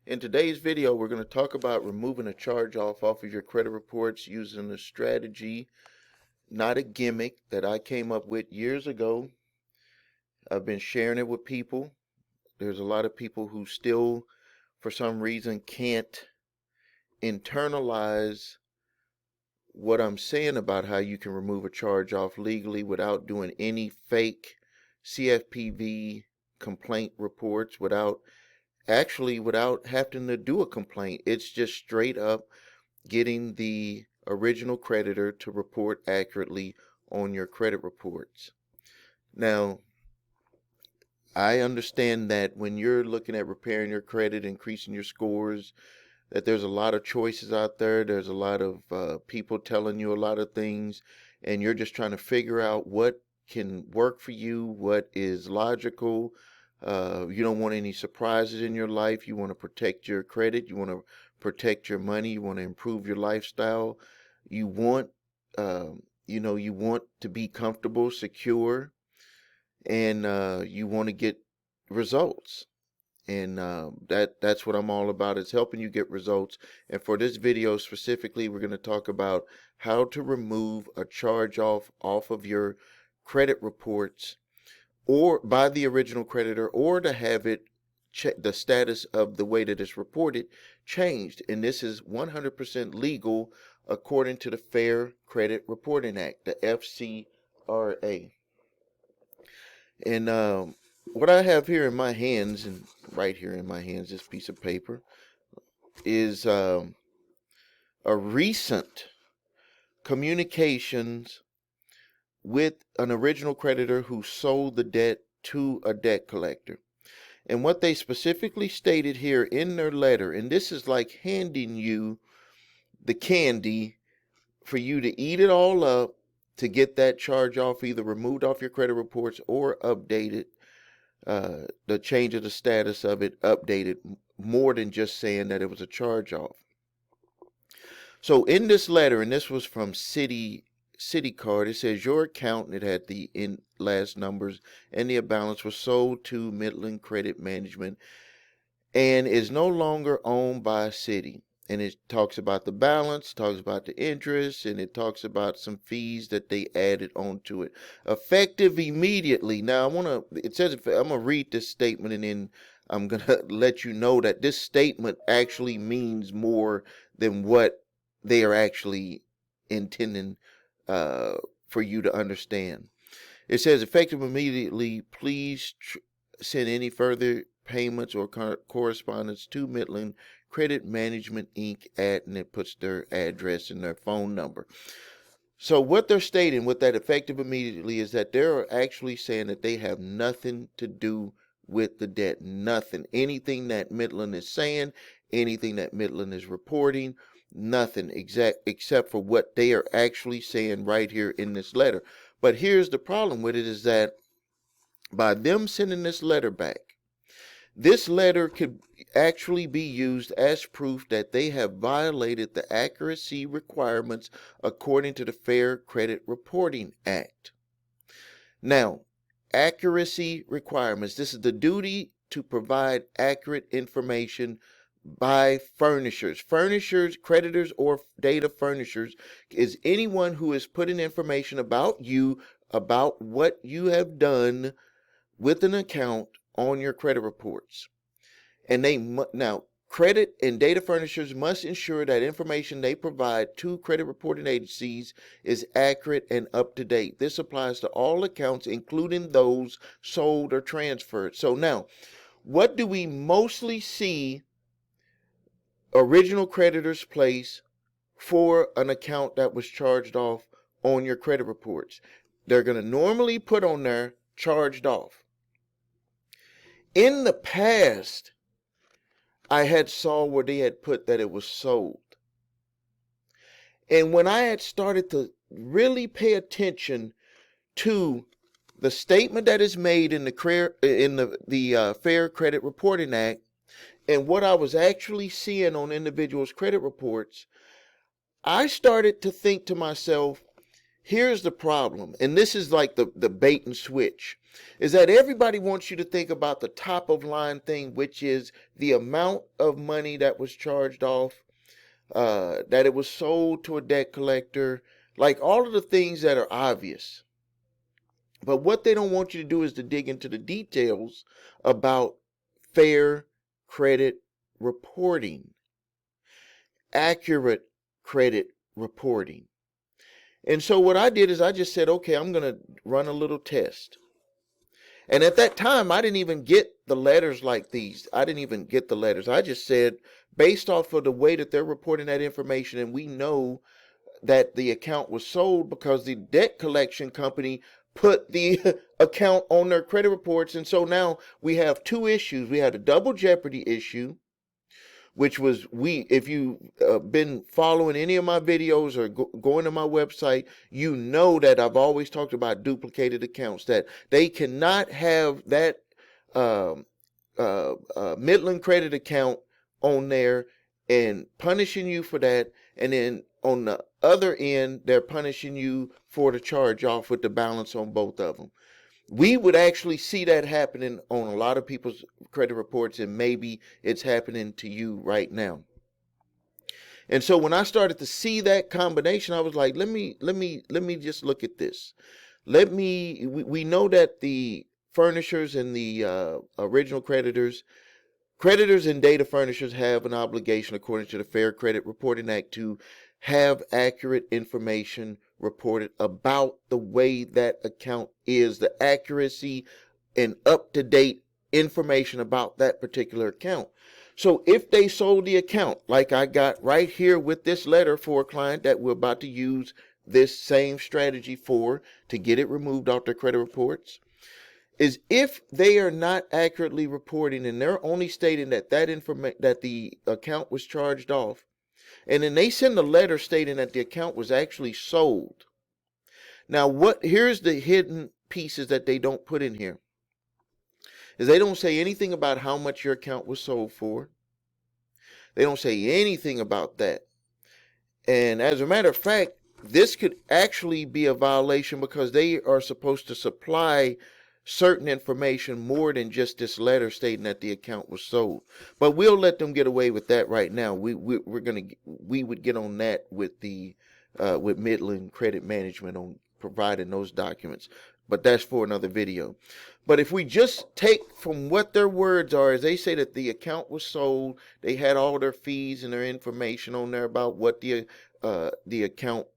In today's video, we're going to talk about removing a charge off of your credit reports using a strategy, not a gimmick, that I came up with years ago. I've been sharing it with people. There's a lot of people who still, for some reason, can't internalize what I'm saying about how you can remove a charge off legally without doing any fake CFPB complaint reports, without having to do a complaint. It's just straight up getting the original creditor to report accurately on your credit reports. Now, I understand that when you're looking at repairing your credit, increasing your scores, that there's a lot of choices out there. There's a lot of people telling you a lot of things, and you're just trying to figure out what can work for you, what is logical. You don't want any surprises in your life. You want to protect your credit. You want to protect your money. You want to improve your lifestyle. You want, you want to be comfortable, secure, and you want to get results. And that's what I'm all about, is helping you get results. And for this video specifically, we're going to talk about how to remove a charge off of your credit reports, or by the original creditor, or to have it the status of the way that it's reported changed. And this is 100% legal according to the Fair Credit Reporting Act, the FCRA. And what I have here in my hands, and right here in my hands, this piece of paper, is a recent communications with an original creditor who sold the debt to a debt collector. And what they specifically stated here in their letter, and this is like handing you the candy for you to eat it all up to get that charge off either removed off your credit reports or updated, the change of the status of it updated, more than just saying that it was a charge off. So in this letter, and this was from Citi Card, it says your account, and it had the last numbers, and the balance was sold to Midland Credit Management and is no longer owned by Citi. And it talks about the balance, talks about the interest, and it talks about some fees that they added onto it. Effective immediately. Now, it says, I'm going to read this statement, and then I'm going to let you know that this statement actually means more than what they are actually intending for you to understand. It says, effective immediately, please send any further payments or correspondence to Midland Credit Management Inc. and it puts their address and their phone number. So what they're stating with that effective immediately is that they're actually saying that they have nothing to do with the debt. Nothing. Anything that Midland is saying, anything that Midland is reporting, nothing except for what they are actually saying right here in this letter. But here's the problem with it, is that by them sending this letter back, this letter could actually be used as proof that they have violated the accuracy requirements according to the Fair Credit Reporting Act. Now, accuracy requirements. This is the duty to provide accurate information by furnishers. Furnishers, creditors, or data furnishers is anyone who is putting information about you, about what you have done with an account on your credit reports. And now, credit and data furnishers must ensure that information they provide to credit reporting agencies is accurate and up to date. This applies to all accounts, including those sold or transferred. So now, what do we mostly see original creditors place for an account that was charged off on your credit reports? They're going to normally put on there charged off. In the past, I had saw where they had put that it was sold. And when I had started to really pay attention to the statement that is made in the Fair Credit Reporting Act, and what I was actually seeing on individuals' credit reports, I started to think to myself, here's the problem. And this is like the bait and switch. is that everybody wants you to think about the top of line thing, which is the amount of money that was charged off, that it was sold to a debt collector, like all of the things that are obvious. But what they don't want you to do is to dig into the details about fair credit reporting, accurate credit reporting. And so what I did is I just said, okay, I'm going to run a little test. And at that time, I didn't even get the letters like these. I didn't even get the letters. I just said, based off of the way that they're reporting that information, and we know that the account was sold because the debt collection company put the account on their credit reports. And so now we have two issues. We had a double jeopardy issue, which was, if you've been following any of my videos or going to my website, you know that I've always talked about duplicated accounts, that they cannot have that Midland credit account on there and punishing you for that, and then on the other end they're punishing you for the charge off with the balance on both of them. We would actually see that happening on a lot of people's credit reports, and maybe it's happening to you right now. And so when I started to see that combination, I was like, let me just look at this. We know that the furnishers and the original creditors and data furnishers have an obligation, according to the Fair Credit Reporting Act, to have accurate information reported about the way that account is, the accuracy and up-to-date information about that particular account. So if they sold the account, like I got right here with this letter for a client that we're about to use this same strategy for to get it removed off their credit reports, is if they are not accurately reporting and they're only stating that that the account was charged off, and then they send a letter stating that the account was actually sold. Now, here's the hidden pieces that they don't put in here, is they don't say anything about how much your account was sold for. They don't say anything about that. And as a matter of fact, this could actually be a violation because they are supposed to supply certain information more than just this letter stating that the account was sold. But we'll let them get away with that right now. We would get on that with the with Midland Credit Management on providing those documents. But that's for another video. But if we just take from what their words are, as they say that the account was sold, they had all their fees and their information on there about what the account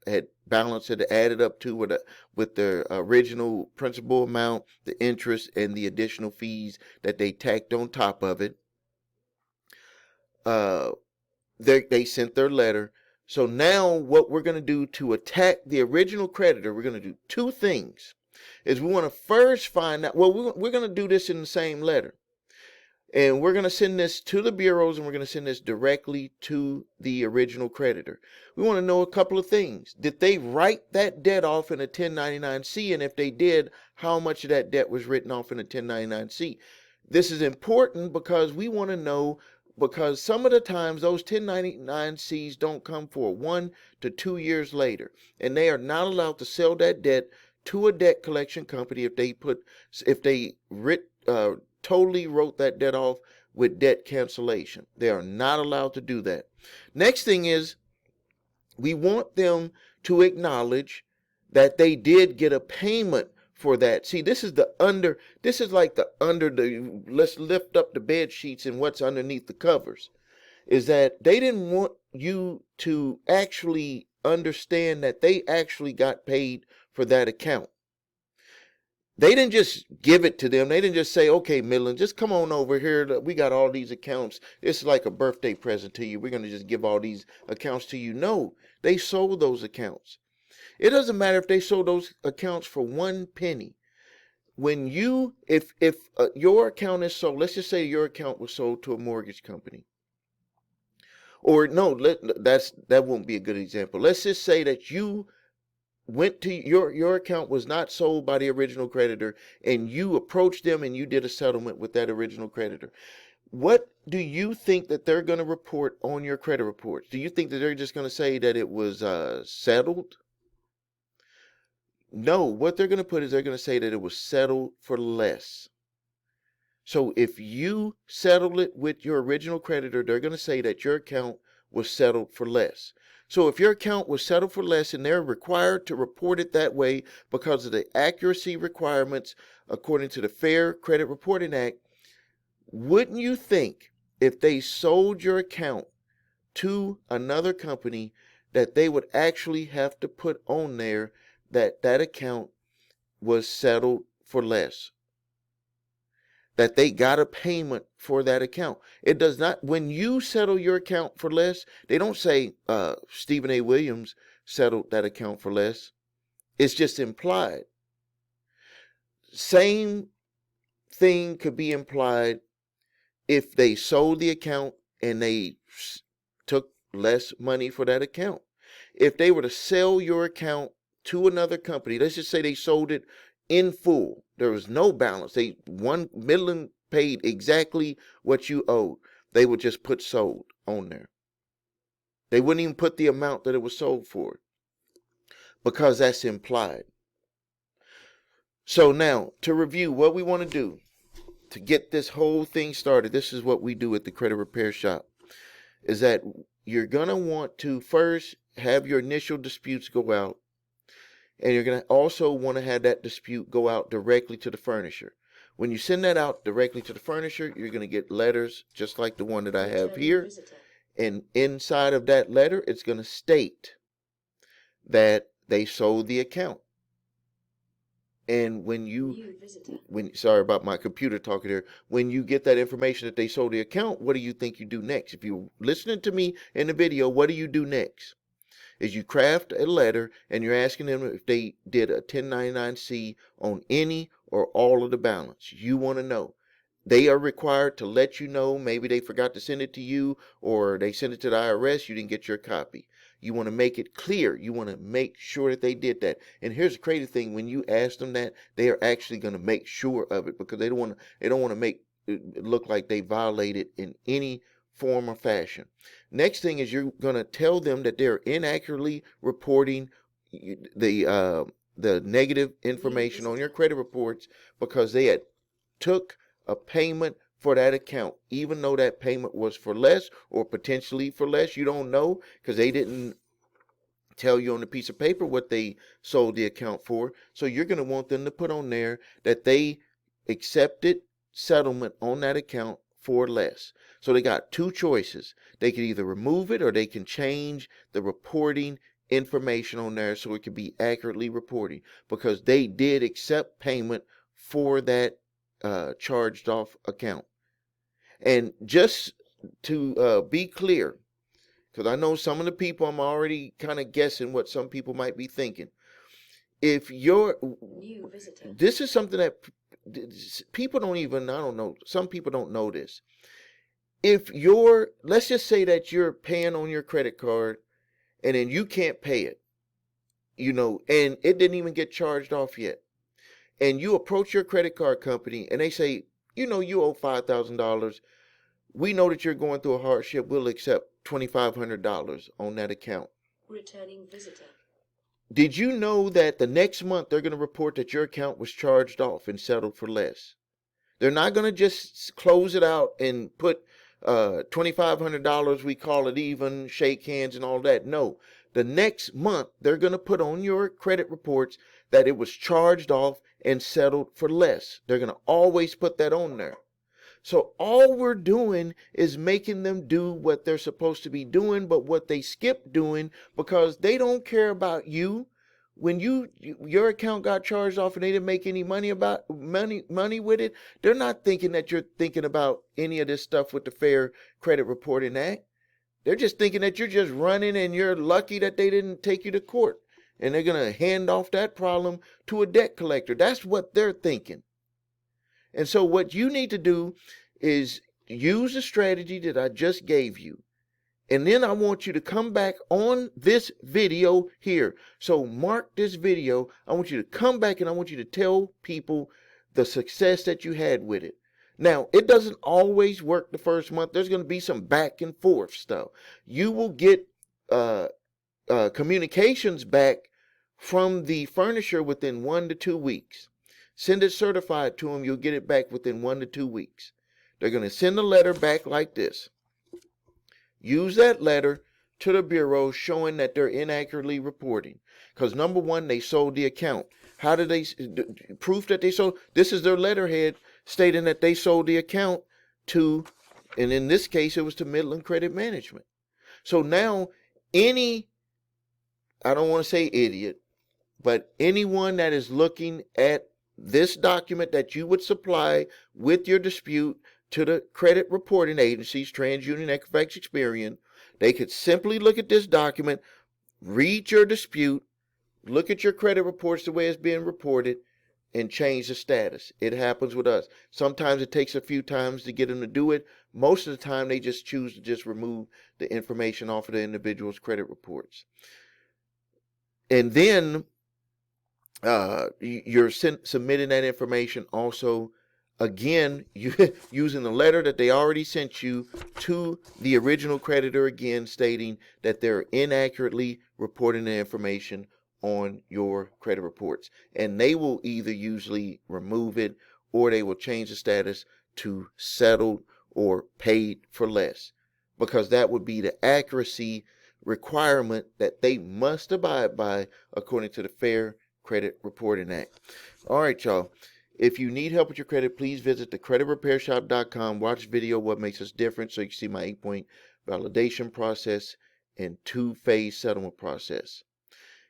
had balance had added up to with the original principal amount, the interest, and the additional fees that they tacked on top of it. They sent their letter. So now what we're going to do to attack the original creditor, we're going to do two things. Is we want to first find out, well, we're going to do this in the same letter. And we're going to send this to the bureaus, and we're going to send this directly to the original creditor. We want to know a couple of things. Did they write that debt off in a 1099-C? And if they did, how much of that debt was written off in a 1099-C? This is important because we want to know, because some of the times those 1099-Cs don't come for 1 to 2 years later. And they are not allowed to sell that debt to a debt collection company if they totally wrote that debt off with debt cancellation. They are not allowed to do that. Next thing is, we want them to acknowledge that they did get a payment for that. See, this is like let's lift up the bed sheets and what's underneath the covers. Is that they didn't want you to actually understand that they actually got paid for that account. They didn't just give it to them. They didn't just say, okay, Midland, just come on over here. We got all these accounts. It's like a birthday present to you. We're going to just give all these accounts to you. No, they sold those accounts. It doesn't matter if they sold those accounts for 1 penny. When if your account is sold, let's just say your account was sold to a mortgage company. Or no, that won't be a good example. Let's just say that you went to your account was not sold by the original creditor, and you approached them and you did a settlement with that original creditor. What do you think that they're going to report on your credit reports? Do you think that they're just going to say that it was settled? No, what they're going to put is they're going to say that it was settled for less. So if you settle it with your original creditor, they're going to say that your account was settled for less. So if your account was settled for less and they're required to report it that way because of the accuracy requirements according to the Fair Credit Reporting Act, wouldn't you think if they sold your account to another company that they would actually have to put on there that that account was settled for less? That they got a payment for that account. It does not, when you settle your account for less, they don't say Stephen A. Williams settled that account for less. It's just implied. Same thing could be implied if they sold the account and they took less money for that account. If they were to sell your account to another company, let's just say they sold it in full, there was no balance, they Midland paid exactly what you owed, they would just put sold on there. They wouldn't even put the amount that it was sold for because that's implied. So now, to review what we want to do to get this whole thing started, this is what we do at the Credit Repair Shop, is that you're going to want to first have your initial disputes go out, and you're going to also want to have that dispute go out directly to the furnisher. When you send that out directly to the furnisher, you're going to get letters just like the one that I have here. And inside of that letter, it's going to state that they sold the account. And sorry about my computer talking here. When you get that information that they sold the account, what do you think you do next? If you're listening to me in the video, what do you do next? Is you craft a letter and you're asking them if they did a 1099-C on any or all of the balance. You want to know. They are required to let you know. Maybe they forgot to send it to you, or they sent it to the IRS, you didn't get your copy. You want to make it clear. You want to make sure that they did that. And here's the crazy thing: when you ask them that, they are actually going to make sure of it, because they don't want to make it look like they violated in any form or fashion. Next thing is you're going to tell them that they're inaccurately reporting the negative information on your credit reports because they had took a payment for that account, even though that payment was for less or potentially for less. You don't know because they didn't tell you on the piece of paper what they sold the account for. So you're going to want them to put on there that they accepted settlement on that account for less. So they got two choices. They can either remove it or they can change the reporting information on there so it can be accurately reporting, because they did accept payment for that charged off account. And just to be clear, because I know some of the people, I'm already kind of guessing what some people might be thinking. If you're new visitor, this is something that people don't even, I don't know, some people don't know this. If you're, let's just say that you're paying on your credit card and then you can't pay it, and it didn't even get charged off yet. And you approach your credit card company and they say, you owe $5,000. We know that you're going through a hardship. We'll accept $2,500 on that account. Returning visitor. Did you know that the next month they're going to report that your account was charged off and settled for less? They're not going to just close it out and put $2,500, we call it even, shake hands and all that. No, the next month they're going to put on your credit reports that it was charged off and settled for less. They're going to always put that on there. So all we're doing is making them do what they're supposed to be doing, but what they skip doing because they don't care about you. When your account got charged off and they didn't make any money with it, they're not thinking that you're thinking about any of this stuff with the Fair Credit Reporting Act. They're just thinking that you're just running and you're lucky that they didn't take you to court. And they're going to hand off that problem to a debt collector. That's what they're thinking. And so what you need to do is use the strategy that I just gave you. And then I want you to come back on this video here. So mark this video. I want you to come back and I want you to tell people the success that you had with it. Now, it doesn't always work the first month. There's going to be some back and forth stuff. You will get communications back from the furnisher within 1 to 2 weeks. Send it certified to them. You'll get it back within 1 to 2 weeks. They're going to send a letter back like this. Use that letter to the Bureau showing that they're inaccurately reporting. Because number one, they sold the account. How did they proof that they sold? This is their letterhead stating that they sold the account to, and in this case, it was to Midland Credit Management. So now any, I don't want to say idiot, but anyone that is looking at this document that you would supply with your dispute to the credit reporting agencies, TransUnion, Equifax, Experian, they could simply look at this document, read your dispute, look at your credit reports the way it's being reported, and change the status. It happens with us. Sometimes it takes a few times to get them to do it. Most of the time, they just choose to just remove the information off of the individual's credit reports. And then you're submitting that information also, again, using the letter that they already sent you to the original creditor, again stating that they're inaccurately reporting the information on your credit reports. And they will either usually remove it or they will change the status to settled or paid for less, because that would be the accuracy requirement that they must abide by according to the Fair Credit Reporting Act. All right, y'all. If you need help with your credit, please visit thecreditrepairshop.com. Watch video What Makes Us Different so you can see my 8-point validation process and 2-phase settlement process.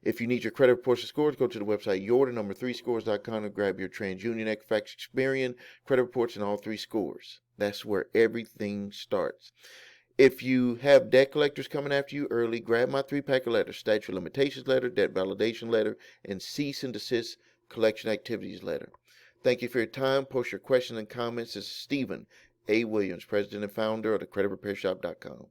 If you need your credit reports and scores, go to the website your3scores.com and grab your TransUnion, Equifax, Experian credit reports and all 3 scores. That's where everything starts. If you have debt collectors coming after you early, grab my 3-pack of letters: statute of limitations letter, debt validation letter, and cease and desist collection activities letter. Thank you for your time. Post your questions and comments. This is Stephen A. Williams, President and Founder of thecreditrepairshop.com.